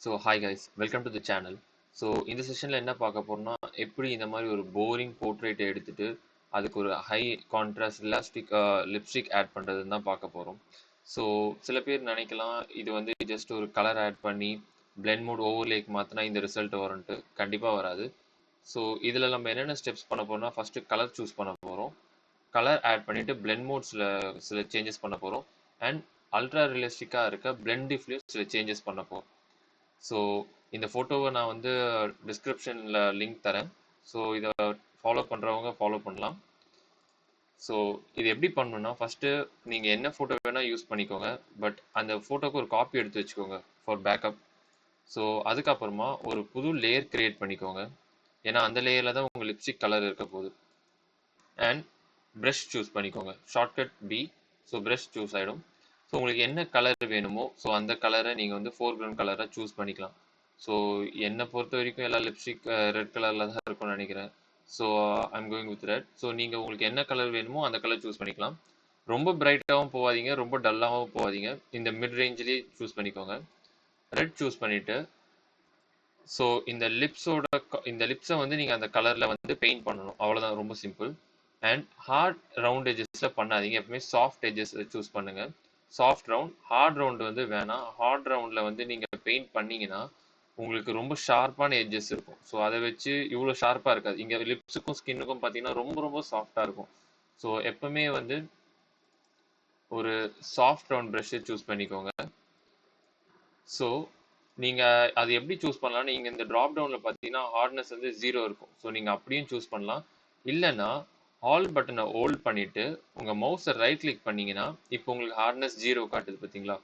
So hi guys, welcome to the channel. So இந்த செஷனில் என்ன பார்க்க போகிறோம்னா, எப்படி இந்த மாதிரி ஒரு போரிங் போர்ட்ரேட்டை எடுத்துகிட்டு அதுக்கு ஒரு high contrast elastic lipstick add பண்ணுறதுன்னு தான் பார்க்க போகிறோம். ஸோ சில பேர் நினைக்கலாம், இது வந்து ஜஸ்ட் ஒரு கலர் ஆட் பண்ணி பிளெண்ட் மோட் ஓவர்லேக்கு மாற்றினா இந்த ரிசல்ட் வரும்ன்ட்டு. கண்டிப்பாக வராது. ஸோ இதில் நம்ம என்னென்ன ஸ்டெப்ஸ் பண்ண போகிறோம்னா, ஃபஸ்ட்டு கலர் சூஸ் பண்ண போகிறோம். கலர் ஆட் பண்ணிவிட்டு பிளெண்ட் மோட்ஸில் சில சேஞ்சஸ் பண்ண போகிறோம். அண்ட் அல்ட்ரா ரியலிஸ்டிக்காக இருக்க பிளெண்ட் டிஃப்லையும் சில சேஞ்சஸ் பண்ண போகிறோம். ஸோ இந்த ஃபோட்டோவை நான் வந்து டிஸ்கிரிப்ஷனில் லிங்க் தரேன். ஸோ இதை ஃபாலோ பண்ணுறவங்க ஃபாலோ பண்ணலாம். ஸோ இது எப்படி பண்ணணும்னா, ஃபஸ்ட்டு நீங்கள் என்ன ஃபோட்டோ வேணால் யூஸ் பண்ணிக்கோங்க. பட் அந்த ஃபோட்டோக்கு ஒரு காப்பி எடுத்து வச்சுக்கோங்க ஃபார் பேக்கப். ஸோ அதுக்கப்புறமா ஒரு புது லேயர் கிரியேட் பண்ணிக்கோங்க. ஏன்னா அந்த லேயரில் தான் உங்கள் லிப்ஸ்டிக் கலர் இருக்க போகுது. அண்ட் ப்ரஷ் சூஸ் பண்ணிக்கோங்க. Shortcut B. So brush choose ஆகிடும். ஸோ உங்களுக்கு என்ன கலர் வேணுமோ ஸோ அந்த கலரை நீங்கள் வந்து ஃபோர்க்ரவுண்ட் கலராக சூஸ் பண்ணிக்கலாம். ஸோ என்னை பொறுத்த வரைக்கும் எல்லா லிப்ஸ்டிக் ரெட் கலரில் தான் இருக்கும்னு நினைக்கிறேன். So I'm going with red. So நீங்கள் உங்களுக்கு என்ன கலர் வேணுமோ அந்த கலர் சூஸ் பண்ணிக்கலாம். ரொம்ப பிரைட்டாகவும் போகாதீங்க, ரொம்ப டல்லாகவும் போகாதீங்க. இந்த மிட் ரேஞ்சிலேயே சூஸ் பண்ணிக்கோங்க. ரெட் சூஸ் பண்ணிவிட்டு ஸோ இந்த லிப்ஸை வந்து நீங்கள் அந்த கலரில் வந்து பெயிண்ட் பண்ணணும். அவ்வளோதான், ரொம்ப சிம்பிள். அண்ட் ஹார்ட் ரவுண்ட் எஜஸில் பண்ணாதீங்க. எப்பவுமே சாஃப்ட் எஜஸ் சூஸ் பண்ணுங்கள். Soft round. ஹார்ட் ரவுண்ட் வந்து வேணாம். ஹார்ட் ரவுண்டில் வந்து நீங்கள் பெயிண்ட் பண்ணிங்கன்னா உங்களுக்கு ரொம்ப ஷார்ப்பான எட்ஜஸ் இருக்கும். ஸோ அதை வச்சு இவ்வளோ ஷார்ப்பாக இருக்காது. இங்கே லிப்ஸுக்கும் ஸ்கின்னுக்கும் பார்த்தீங்கன்னா ரொம்ப ரொம்ப சாஃப்டாக இருக்கும். ஸோ எப்பவுமே வந்து ஒரு சாஃப்ட் ரவுண்ட் ப்ரஷ்ஷை சூஸ் பண்ணிக்கோங்க. ஸோ நீங்கள் அது எப்படி சூஸ் பண்ணலாம், நீங்கள் இந்த ட்ராப் டவுனில் பார்த்தீங்கன்னா ஹார்ட்னஸ் வந்து 0 இருக்கும். ஸோ நீங்கள் அப்படியும் சூஸ் பண்ணலாம். இல்லைன்னா ஆல் பட்டனை ஹோல்ட் பண்ணிவிட்டு உங்கள் மவுஸை ரைட் கிளிக் பண்ணிங்கன்னா இப்போ உங்களுக்கு ஹார்ட்னஸ் 0 காட்டுது பார்த்தீங்களா.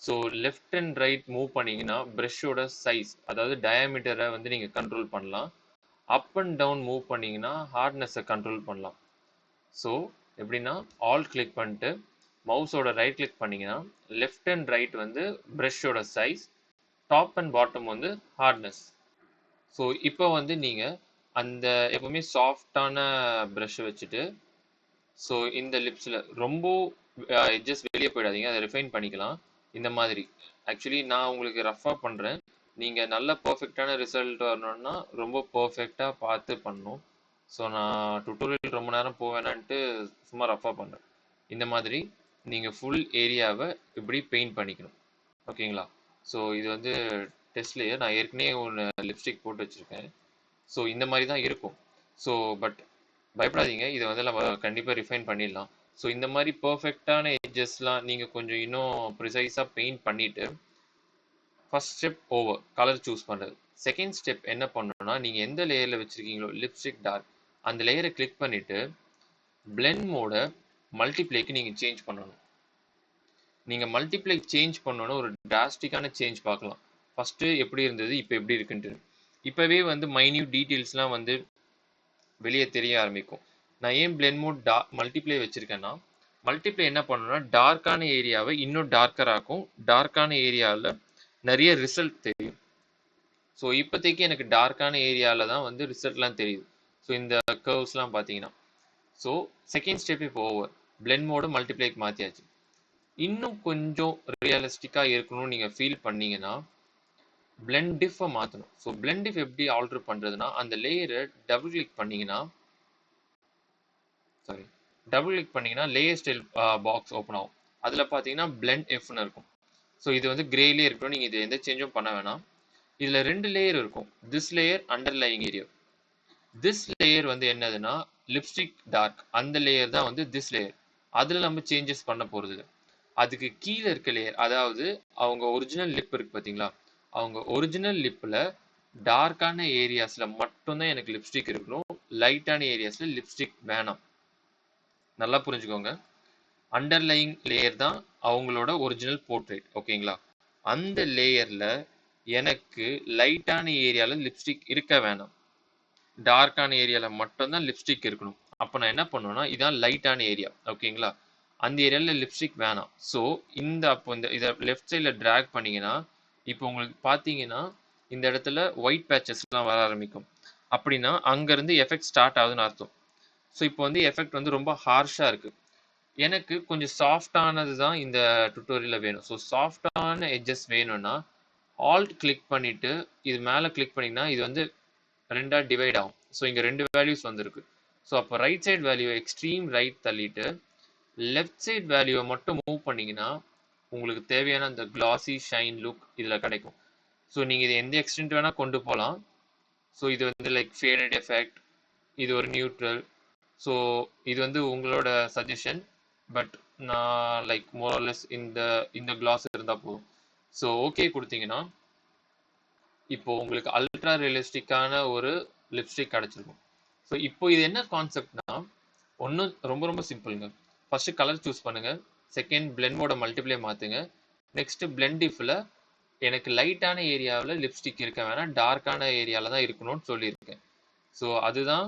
So left and right move பண்ணிங்கன்னா ப்ரஷ்ஷோட சைஸ், அதாவது டயாமீட்டரை வந்து நீங்கள் கண்ட்ரோல் பண்ணலாம். அப் அண்ட் டவுன் மூவ் பண்ணிங்கன்னா ஹார்ட்னஸை கண்ட்ரோல் பண்ணலாம். ஸோ எப்படின்னா ஆல் கிளிக் பண்ணிட்டு மவுஸோட ரைட் கிளிக் பண்ணிங்கன்னா லெஃப்ட் அண்ட் ரைட் வந்து ப்ரஷ்ஷோட சைஸ், டாப் அண்ட் பாட்டம் வந்து ஹார்ட்னஸ். ஸோ இப்போ வந்து நீங்கள் அந்த எப்பவுமே சாஃப்டான ப்ரஷ்ஷை வச்சுட்டு ஸோ இந்த லிப்ஸில் ரொம்ப எட்ஜஸ் வெளியே போயிடாதீங்க, அதை ரிஃபைன் பண்ணிக்கலாம். இந்த மாதிரி ஆக்சுவலி நான் உங்களுக்கு ரஃபாக பண்ணுறேன். நீங்கள் நல்ல பர்ஃபெக்டான ரிசல்ட் வரணும்னா ரொம்ப பர்ஃபெக்டாக பார்த்து பண்ணணும். ஸோ நான் டுட்டோரியல் ரொம்ப நேரம் போவேனான்ட்டு சும்மா ரஃபாக பண்ணுறேன். இந்த மாதிரி நீங்கள் ஃபுல் ஏரியாவை இப்படி பெயிண்ட் பண்ணிக்கணும். ஓகேங்களா. ஸோ இது வந்து டெஸ்ட் லேயர். நான் ஏற்கனவே ஒன்று லிப்ஸ்டிக் போட்டு வச்சுருக்கேன். ஸோ இந்த மாதிரி தான் இருக்கும். ஸோ பட் பயப்படாதீங்க, இதை வந்து நம்ம கண்டிப்பாக ரிஃபைன் பண்ணிடலாம். ஸோ இந்த மாதிரி பர்ஃபெக்டான எட்ஜஸ்லாம் நீங்கள் கொஞ்சம் இன்னும் ப்ரிசைஸாக பெயிண்ட் பண்ணிவிட்டு first step over colour choose பண்ணுறது. செகண்ட் ஸ்டெப் என்ன பண்ணணும்னா, நீங்கள் எந்த லேயரில் வச்சுருக்கீங்களோ லிப்ஸ்டிக் டார்க் அந்த லேயரை கிளிக் பண்ணிவிட்டு பிளெண்ட் மோட மல்டிப்ளேக்கு நீங்கள் சேஞ்ச் பண்ணணும். நீங்கள் மல்டிப்ளை சேஞ்ச் பண்ணோன்னா ஒரு டிராஸ்டிக்கான சேஞ்ச் பார்க்கலாம். ஃபஸ்ட்டு எப்படி இருந்தது, இப்போ எப்படி இருக்குன்ட்டு. இப்போவே வந்து மைன்யூட் டீட்டெயில்ஸ்லாம் வந்து வெளியே தெரிய ஆரம்பிக்கும். நான் ஏன் பிளெண்ட் மோட் மல்டிப்ளை வச்சுருக்கேன்னா, மல்டிப்ளை என்ன பண்ணணும்னா டார்க்கான ஏரியாவை இன்னும் டார்க்கர் ஆக்கும். டார்க்கான ஏரியாவில் நிறைய ரிசல்ட் தெரியும். ஸோ இப்போதைக்கு எனக்கு டார்க்கான ஏரியாவில் தான் வந்து ரிசல்ட்லாம் தெரியுது. ஸோ இந்த கர்வ்ஸ்லாம் பார்த்தீங்கன்னா. ஸோ செகண்ட் ஸ்டெப் இப்போ ஓவர். பிளெண்ட் மோடு மல்டிப்ளைக்கு மாற்றியாச்சு. இன்னும் கொஞ்சம் ரியலிஸ்டிக்காக இருக்கணும்னு நீங்கள் ஃபீல் பண்ணீங்கன்னா பிளெண்ட் டிஃபை மாற்றணும். ஸோ பிளெண்ட் டிஃப் எப்படி ஆல்டர் பண்ணுறதுனா, அந்த லேயரை டபுள் கிளிக் பண்ணிங்கன்னா லேயர் ஸ்டைல் பாக்ஸ் ஓப்பன் ஆகும். அதில் பார்த்தீங்கன்னா பிளெண்ட் எஃப்னு இருக்கும். ஸோ இது வந்து கிரேலேயே இருக்கணும். நீங்கள் இது எந்த சேஞ்சும் பண்ண வேணாம். இதில் 2 லேயர் இருக்கும். This layer, underlying area. This layer வந்து என்னதுன்னா லிப்ஸ்டிக் டார்க், அந்த லேயர் தான் வந்து திஸ் லேயர். அதில் நம்ம சேஞ்சஸ் பண்ண போகிறது. அதுக்கு கீழே இருக்க லேயர், அதாவது அவங்க ஒரிஜினல் லிப் இருக்கு பார்த்தீங்களா, அவங்க ஒரிஜினல் லிப்பில் டார்க்கான ஏரியாஸில் மட்டும்தான் எனக்கு லிப்ஸ்டிக் இருக்கணும். லைட்டான ஏரியாஸில் லிப்ஸ்டிக் வேணாம். நல்லா புரிஞ்சுக்கோங்க. அண்டர்லைங் லேயர் தான் அவங்களோட ஒரிஜினல் போர்ட்ரேட். ஓகேங்களா. அந்த லேயரில் எனக்கு லைட்டான ஏரியாவில் லிப்ஸ்டிக் இருக்க வேணாம். டார்க்கான ஏரியாவில் மட்டும்தான் லிப்ஸ்டிக் இருக்கணும். அப்போ நான் என்ன பண்ணுவேன்னா, இதான் லைட்டான ஏரியா. ஓகேங்களா. அந்த ஏரியாவில் லிப்ஸ்டிக் வேணாம். ஸோ அப்போ இதை லெஃப்ட் சைடில் ட்ராக் பண்ணிங்கன்னா இப்போ உங்களுக்கு பார்த்தீங்கன்னா இந்த இடத்துல ஒயிட் பேச்சஸ்லாம் வர ஆரம்பிக்கும். அப்படின்னா அங்கேருந்து எஃபெக்ட் ஸ்டார்ட் ஆகுதுன்னு அர்த்தம். ஸோ இப்போ வந்து எஃபெக்ட் வந்து ரொம்ப ஹார்ஷாக இருக்குது. எனக்கு கொஞ்சம் சாஃப்டானது தான் இந்த டுட்டோரியலில் வேணும். ஸோ சாஃப்டான எட்ஜஸ் வேணும்னா ஆல்ட் கிளிக் பண்ணிட்டு இது மேலே கிளிக் பண்ணிங்கன்னா இது வந்து ரெண்டாக டிவைட் ஆகும். ஸோ இங்கே 2 வேல்யூஸ் வந்திருக்கு. ஸோ அப்போ right side value extreme right தள்ளிட்டு லெஃப்ட் சைட் வேல்யூவை மட்டும் மூவ் பண்ணிங்கன்னா உங்களுக்கு தேவையான அந்த கிளாசி ஷைன் லுக் இதில் கிடைக்கும். ஸோ நீங்கள் இது எந்த எக்ஸ்டென்ட் வேணால் கொண்டு போகலாம். ஸோ இது வந்து லைக் ஃபேடட் எஃபெக்ட், இது ஒரு நியூட்ரல். ஸோ இது வந்து உங்களோட சஜஷன். பட் நான் லைக் மோரலெஸ் இந்த கிளாஸ் இருந்தால் போதும். ஸோ ஓகே கொடுத்தீங்கன்னா இப்போ உங்களுக்கு அல்ட்ரா ரியலிஸ்டிக்கான ஒரு லிப்ஸ்டிக் கிடச்சிருக்கும். ஸோ இப்போ இது என்ன கான்செப்ட்னா ஒன்றும் ரொம்ப ரொம்ப சிம்பிளுங்க. ஃபர்ஸ்ட் கலர் சூஸ் பண்ணுங்க. செகண்ட் பிளெண்டோட மல்டிப்ளே மாற்றுங்க. நெக்ஸ்ட் பிளெண்ட் இஃப்ல எனக்கு லைட்டான ஏரியாவில் லிப்ஸ்டிக் இருக்க வேணாம், டார்க்கான ஏரியாவில் தான் இருக்கணும்னு சொல்லியிருக்கேன். ஸோ அதுதான்.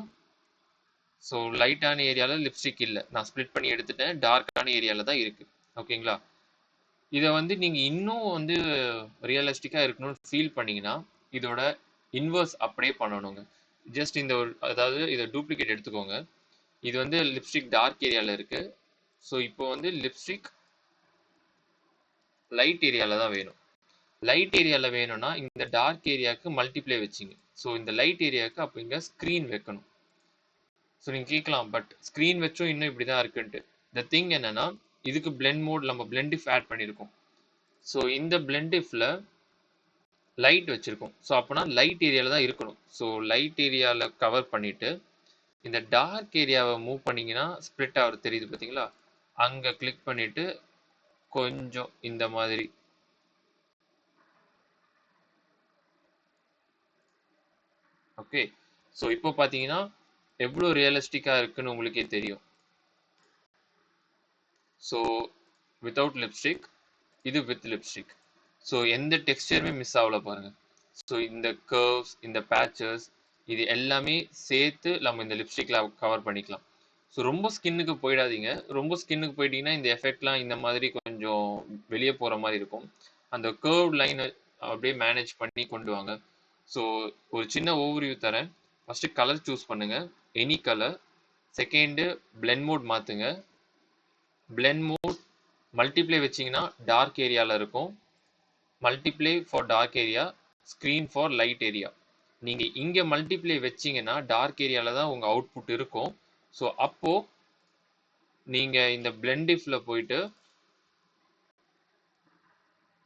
ஸோ லைட்டான ஏரியாவில் லிப்ஸ்டிக் இல்லை, நான் ஸ்ப்ளிட் பண்ணி எடுத்துட்டேன், டார்க்கான ஏரியாவில் தான் இருக்குது. ஓகேங்களா? இதை வந்து நீங்கள் இன்னும் வந்து ரியலிஸ்டிக்காக இருக்கணும்னு ஃபீல் பண்ணீங்கன்னா இதோட இன்வர்ஸ் அப்படியே பண்ணணுங்க. ஜஸ்ட் இந்த ஒரு அதாவது இதை டூப்ளிகேட் எடுத்துக்கோங்க. இது வந்து லிப்ஸ்டிக் டார்க் ஏரியாவில் இருக்குது. ஸோ இப்போ வந்து லிப்ஸ்டிக் லைட் ஏரியாவில் தான் வேணும். லைட் ஏரியாவில் வேணும்னா இந்த டார்க் ஏரியாவுக்கு மல்டிப்ளே வச்சிங்க. ஸோ இந்த லைட் ஏரியாவுக்கு அப்போ இங்கே ஸ்க்ரீன் வைக்கணும். ஸோ நீங்கள் கேட்கலாம், பட் ஸ்க்ரீன் வச்சும் இன்னும் இப்படி தான் இருக்குன்ட்டு. த திங் என்னன்னா இதுக்கு பிளெண்ட் மோட் நம்ம பிளெண்ட் இஃப் ஆட் பண்ணியிருக்கோம். ஸோ இந்த பிளெண்ட் இஃப்ல லைட் வச்சிருக்கோம். ஸோ அப்போனா லைட் ஏரியாவில் தான் இருக்கணும். ஸோ லைட் ஏரியாவில் கவர் பண்ணிட்டு இந்த டார்க் ஏரியாவை மூவ் பண்ணிங்கன்னா ஸ்ப்ளிட் ஆகிறது தெரியுது பார்த்தீங்களா? அங்கே கிளிக் பண்ணிட்டு கொஞ்சம் இந்த மாதிரி ஓகே. ஸோ இப்போ பார்த்தீங்கன்னா எவ்வளோ ரியலிஸ்டிக்காக இருக்குன்னு உங்களுக்கே தெரியும். ஸோ வித்தவுட் லிப்ஸ்டிக், இது வித் லிப்ஸ்டிக். ஸோ எந்த டெக்ஸ்டருமே மிஸ் ஆகல பாருங்க. ஸோ இந்த கர்வ்ஸ், இந்த பேச்சஸ், இது எல்லாமே சேர்த்து நம்ம இந்த லிப்ஸ்டிக்கில் கவர் பண்ணிக்கலாம். ஸோ ரொம்ப ஸ்கின்னுக்கு போயிடாதீங்க. ரொம்ப ஸ்கின்னுக்கு போயிட்டீங்கன்னா இந்த எஃபெக்ட்லாம் இந்த மாதிரி கொஞ்சம் வெளியே போகிற மாதிரி இருக்கும். அந்த கர்வ் லைனை அப்படியே மேனேஜ் பண்ணி கொண்டு வாங்க. ஸோ ஒரு சின்ன ஓவர்வியூ தரேன். ஃபஸ்ட்டு கலர் சூஸ் பண்ணுங்கள், any colour. Second blend mode மாற்றுங்க. பிளெண்ட் மோட் மல்டிப்ளே வச்சிங்கன்னா டார்க் ஏரியாவில் இருக்கும். Multiply for dark area, screen for light area. நீங்கள் இங்கே மல்டிப்ளே வச்சிங்கன்னா டார்க் ஏரியாவில் தான் உங்கள் அவுட்புட் இருக்கும். ஸோ அப்போது நீங்கள் இந்த பிளெண்ட் இஃப்ல போயிட்டு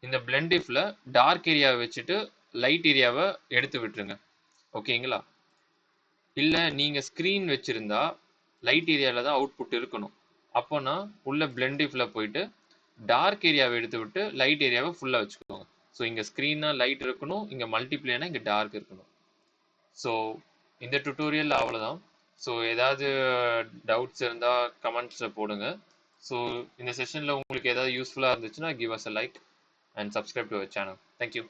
இந்த பிளெண்ட் இஃப்ல டார்க் ஏரியாவை வச்சுட்டு லைட் ஏரியாவை எடுத்து விட்டுருங்க. ஓகேங்களா? இல்லை நீங்கள் ஸ்க்ரீன் வச்சுருந்தா லைட் ஏரியாவில் தான் அவுட்புட் இருக்கணும். அப்போனா உள்ள பிளெண்ட் இஃப்ல போயிட்டு டார்க் ஏரியாவை எடுத்து விட்டு லைட் ஏரியாவை ஃபுல்லாக வச்சுக்கோங்க. ஸோ இங்கே ஸ்க்ரீனா லைட் இருக்கணும், இங்கே மல்டிப்ளேனா இங்கே டார்க் இருக்கணும். ஸோ இந்த டுட்டோரியல் அவ்வளோதான். ஸோ ஏதாவது டவுட்ஸ் இருந்தால் கமெண்ட்ஸில் போடுங்க. ஸோ இந்த செஷனில் உங்களுக்கு ஏதாவது யூஸ்ஃபுல்லாக இருந்துச்சுன்னா give us a like and subscribe to our channel. Thank you.